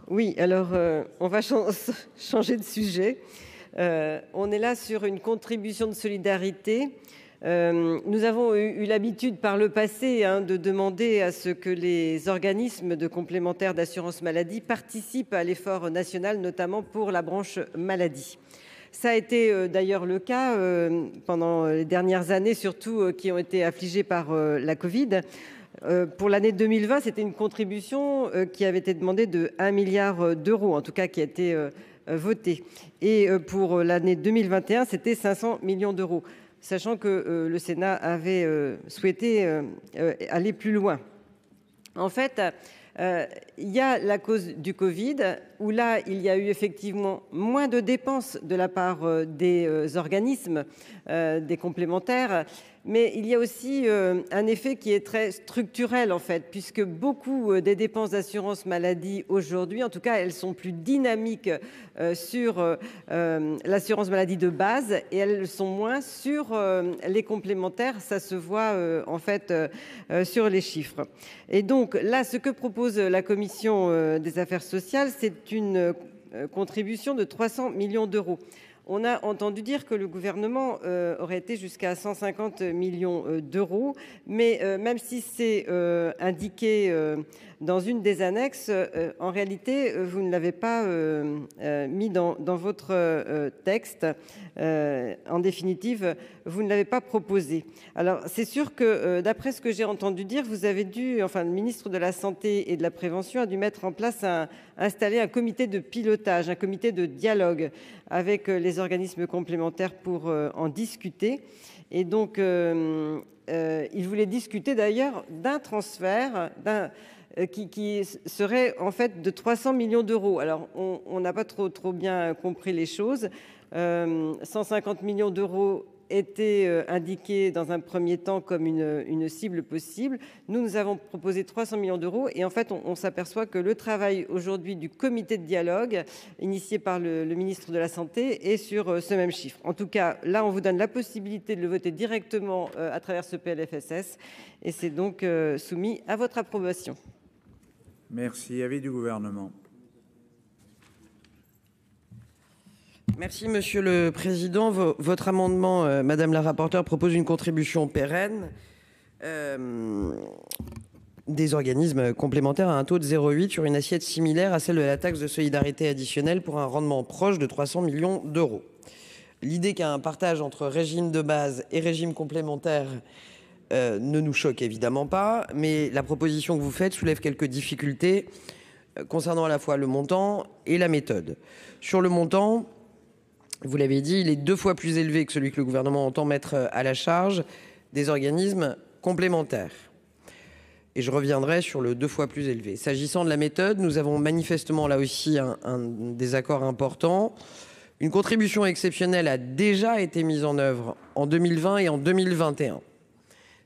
Oui, alors on va changer de sujet. On est là sur une contribution de solidarité. Nous avons eu l'habitude par le passé de demander à ce que les organismes de complémentaires d'assurance maladie participent à l'effort national, notamment pour la branche maladie. Ça a été d'ailleurs le cas pendant les dernières années, surtout qui ont été affligées par la Covid. Pour l'année 2020, c'était une contribution qui avait été demandée de 1 milliard d'euros, en tout cas qui a été votée. Et pour l'année 2021, c'était 500 millions d'euros, sachant que le Sénat avait souhaité aller plus loin. En fait, il y a la cause du Covid, où là, il y a eu effectivement moins de dépenses de la part des organismes, des complémentaires. Mais il y a aussi un effet qui est très structurel, en fait, puisque beaucoup des dépenses d'assurance maladie aujourd'hui, en tout cas, elles sont plus dynamiques sur l'assurance maladie de base et elles sont moins sur les complémentaires. Ça se voit en fait sur les chiffres. Et donc là, ce que propose la commission des affaires sociales, c'est une contribution de 300 millions d'euros. On a entendu dire que le gouvernement aurait été jusqu'à 150 millions d'euros, mais même si c'est indiqué dans une des annexes, en réalité, vous ne l'avez pas mis dans votre texte. En définitive, vous ne l'avez pas proposé. Alors, c'est sûr que d'après ce que j'ai entendu dire, vous avez dû, enfin, le ministre de la Santé et de la Prévention a dû mettre en place installer un comité de pilotage, un comité de dialogue avec les organismes complémentaires pour en discuter. Et donc, il voulait discuter d'ailleurs d'un transfert qui serait en fait de 300 millions d'euros. Alors, on n'a pas trop bien compris les choses. 150 millions d'euros étaient indiqués dans un premier temps comme une cible possible. Nous avons proposé 300 millions d'euros et en fait on s'aperçoit que le travail aujourd'hui du comité de dialogue initié par le ministre de la Santé est sur ce même chiffre. En tout cas, là on vous donne la possibilité de le voter directement à travers ce PLFSS et c'est donc soumis à votre approbation. Merci. Avis du gouvernement. Merci Monsieur le Président. Votre amendement, Madame la rapporteure, propose une contribution pérenne des organismes complémentaires à un taux de 0,8 sur une assiette similaire à celle de la taxe de solidarité additionnelle pour un rendement proche de 300 millions d'euros. L'idée qu'un partage entre régime de base et régime complémentaire ne nous choque évidemment pas, mais la proposition que vous faites soulève quelques difficultés concernant à la fois le montant et la méthode. Sur le montant, vous l'avez dit, il est 2 fois plus élevé que celui que le gouvernement entend mettre à la charge des organismes complémentaires. Et je reviendrai sur le 2 fois plus élevé. S'agissant de la méthode, nous avons manifestement là aussi un désaccord important. Une contribution exceptionnelle a déjà été mise en œuvre en 2020 et en 2021.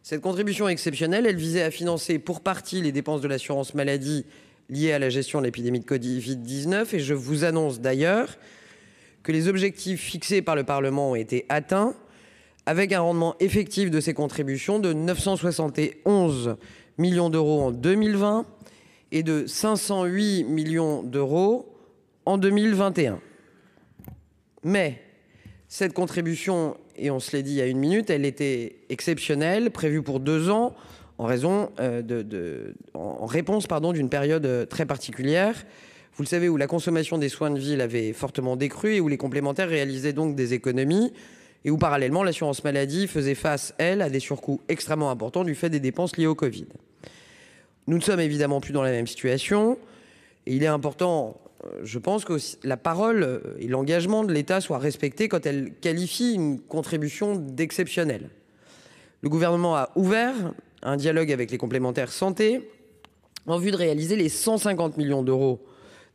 Cette contribution exceptionnelle, elle visait à financer pour partie les dépenses de l'assurance maladie liées à la gestion de l'épidémie de Covid-19. Et je vous annonce d'ailleurs que les objectifs fixés par le Parlement ont été atteints avec un rendement effectif de ces contributions de 971 millions d'euros en 2020 et de 508 millions d'euros en 2021. Mais cette contribution, et on se l'est dit il y a une minute, elle était exceptionnelle, prévue pour 2 ans en raison en réponse d'une période très particulière. Vous le savez, où la consommation des soins de ville avait fortement décru et où les complémentaires réalisaient donc des économies et où parallèlement l'assurance maladie faisait face, elle, à des surcoûts extrêmement importants du fait des dépenses liées au Covid. Nous ne sommes évidemment plus dans la même situation et il est important, je pense, que la parole et l'engagement de l'État soient respectés quand elle qualifie une contribution d'exceptionnelle. Le gouvernement a ouvert un dialogue avec les complémentaires santé en vue de réaliser les 150 millions d'euros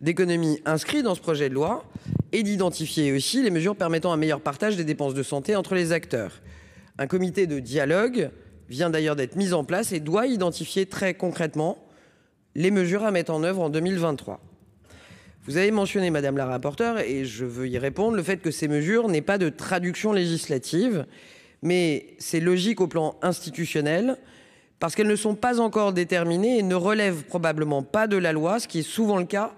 d'économies inscrits dans ce projet de loi et d'identifier aussi les mesures permettant un meilleur partage des dépenses de santé entre les acteurs. Un comité de dialogue vient d'ailleurs d'être mis en place et doit identifier très concrètement les mesures à mettre en œuvre en 2023. Vous avez mentionné, Madame la rapporteure, et je veux y répondre, le fait que ces mesures n'aient pas de traduction législative, mais c'est logique au plan institutionnel parce qu'elles ne sont pas encore déterminées et ne relèvent probablement pas de la loi, ce qui est souvent le cas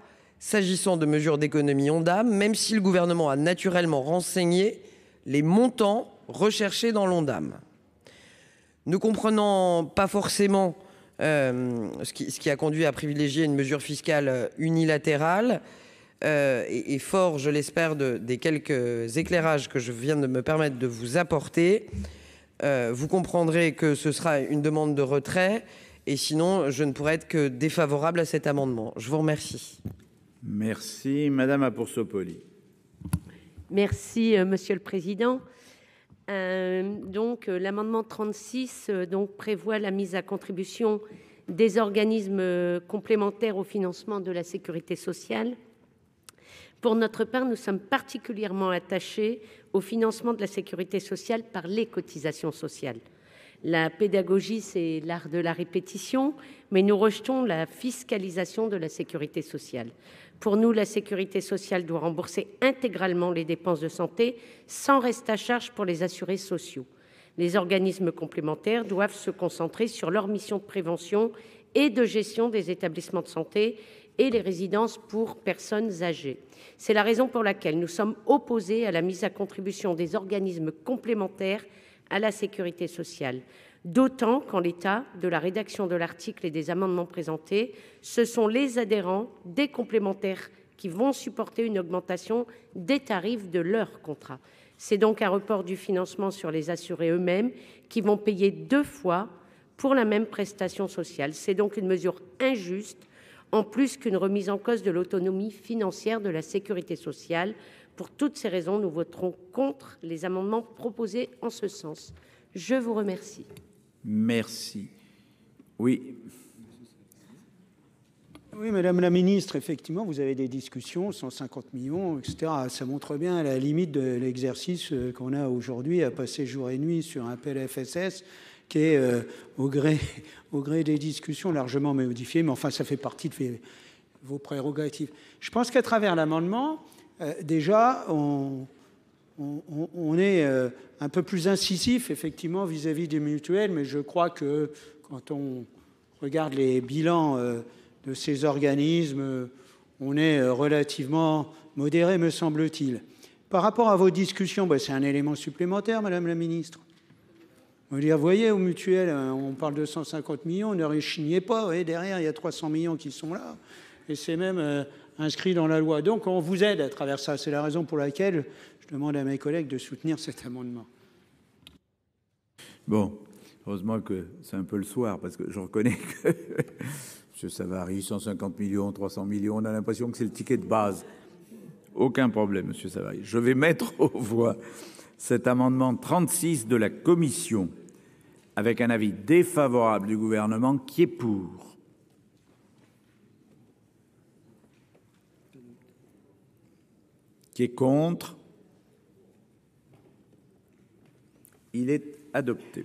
s'agissant de mesures d'économie Ondam, même si le gouvernement a naturellement renseigné les montants recherchés dans l'Ondam. Ne comprenant pas forcément ce qui a conduit à privilégier une mesure fiscale unilatérale, et fort, je l'espère, des quelques éclairages que je viens de me permettre de vous apporter, vous comprendrez que ce sera une demande de retrait, et sinon je ne pourrais être que défavorable à cet amendement. Je vous remercie. Merci madame Apourceau-Poly. Merci monsieur le président. Donc l'amendement 36 donc prévoit la mise à contribution des organismes complémentaires au financement de la sécurité sociale. Pour notre part, nous sommes particulièrement attachés au financement de la sécurité sociale par les cotisations sociales. La pédagogie, c'est l'art de la répétition, mais nous rejetons la fiscalisation de la sécurité sociale. Pour nous, la sécurité sociale doit rembourser intégralement les dépenses de santé sans reste à charge pour les assurés sociaux. Les organismes complémentaires doivent se concentrer sur leur mission de prévention et de gestion des établissements de santé et les résidences pour personnes âgées. C'est la raison pour laquelle nous sommes opposés à la mise à contribution des organismes complémentaires à la sécurité sociale. D'autant qu'en l'état de la rédaction de l'article et des amendements présentés, ce sont les adhérents des complémentaires qui vont supporter une augmentation des tarifs de leur contrat. C'est donc un report du financement sur les assurés eux-mêmes qui vont payer 2 fois pour la même prestation sociale. C'est donc une mesure injuste, en plus qu'une remise en cause de l'autonomie financière de la sécurité sociale. Pour toutes ces raisons, nous voterons contre les amendements proposés en ce sens. Je vous remercie. Merci. Oui. Oui, madame la ministre, effectivement, vous avez des discussions, 150 millions, etc. Ça montre bien la limite de l'exercice qu'on a aujourd'hui à passer jour et nuit sur un PLFSS qui est au gré des discussions largement modifié, mais enfin, ça fait partie de vos prérogatives. Je pense qu'à travers l'amendement, déjà, on est un peu plus incisif, effectivement, vis-à-vis des mutuelles, mais je crois que quand on regarde les bilans de ces organismes, on est relativement modéré, me semble-t-il. Par rapport à vos discussions, c'est un élément supplémentaire, madame la ministre. On va dire, vous voyez, aux mutuelles, on parle de 150 millions, ne rechignez pas, vous voyez, derrière, il y a 300 millions qui sont là, et c'est même inscrit dans la loi. Donc, on vous aide à travers ça. C'est la raison pour laquelle je demande à mes collègues de soutenir cet amendement. Bon, heureusement que c'est un peu le soir, parce que je reconnais que M. Savary, 150 millions, 300 millions, on a l'impression que c'est le ticket de base. Aucun problème, M. Savary. Je vais mettre aux voix cet amendement 36 de la commission avec un avis défavorable du gouvernement qui est pour. Qui est contre. Il est adopté.